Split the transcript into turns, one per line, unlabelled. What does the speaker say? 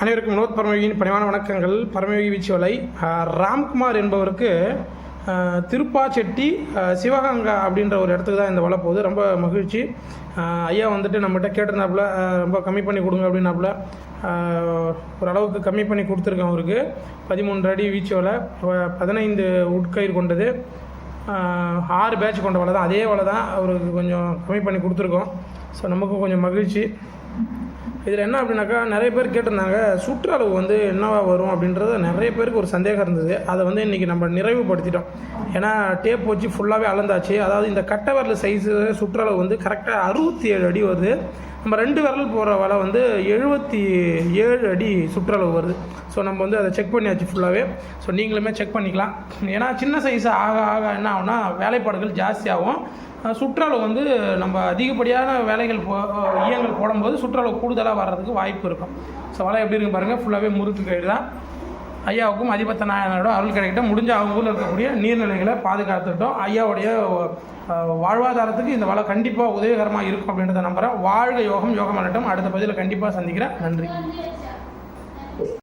அனைவருக்கும் வினோத் பரமயோகியின் பணிவான வணக்கங்கள். பரமயோகி வீச்சு வலை ராம்குமார் என்பவருக்கு திருப்பாச்செட்டி சிவகங்கா அப்படின்ற ஒரு இடத்துக்கு தான் இந்த வலை போகுது. ரொம்ப மகிழ்ச்சி. ஐயா வந்துட்டு நம்மகிட்ட கேட்டிருந்தாப்புல ரொம்ப கம்மி பண்ணி கொடுங்க அப்படின்னாப்புல. ஓரளவுக்கு கம்மி பண்ணி கொடுத்துருக்கேன். அவருக்கு 13 அடி வீச்சு வலை, 15 உட்கயிறு கொண்டது, 6 பேட்ச் கொண்ட வலை தான். அதே வலை தான் அவருக்கு கொஞ்சம் கம்மி பண்ணி கொடுத்துருக்கோம். ஸோ நமக்கும் கொஞ்சம் மகிழ்ச்சி. இதில் என்ன அப்படின்னாக்கா, நிறைய பேர் கேட்டிருந்தாங்க சுற்றளவு வந்து என்னவா வரும் அப்படின்றது நிறைய பேருக்கு ஒரு சந்தேகம் இருந்தது. அதை வந்து இன்றைக்கி நம்ம நிறைவுபடுத்திட்டோம். ஏன்னா டேப் வச்சு ஃபுல்லாகவே அளந்தாச்சு. அதாவது இந்த கட்டை விரல் சைஸு சுற்றளவு வந்து கரெக்டாக 67 அடி வருது. நம்ம 2 விரல் போகிற வலை வந்து 77 அடி சுற்றளவு வருது. ஸோ நம்ம வந்து அதை செக் பண்ணியாச்சு ஃபுல்லாகவே. ஸோ நீங்களுமே செக் பண்ணிக்கலாம். ஏன்னா சின்ன சைஸு ஆக ஆக என்ன ஆகும்னா வேலைப்பாடுகள் ஜாஸ்தியாகும். சுற்றளவு வந்து நம்ம அதிகப்படியான வேலைகள் ஈயங்கள் போடும்போது சுற்றளவு கூடுதலாக வர்றதுக்கு வாய்ப்பு இருக்கும். ஸோ வலை எப்படி இருக்கு பாருங்கள். ஃபுல்லாகவே முறுக்கு கயிறு தான். ஐயாவுக்கும் அதிபத்த நாயனோட அருள் கிடைக்கட்டும். முடிஞ்ச அவங்க ஊரில் இருக்கக்கூடிய நீர்நிலைகளை பாதுகாத்துட்டோம். ஐயாவுடைய வாழ்வாதாரத்துக்கு இந்த வலை கண்டிப்பாக உதவிகரமாக இருக்கும் அப்படின்றத நம்புகிறேன். வாழ்க யோகம், யோகம் வரட்டும். அடுத்த பதிவில் கண்டிப்பாக சந்திக்கிறேன். நன்றி.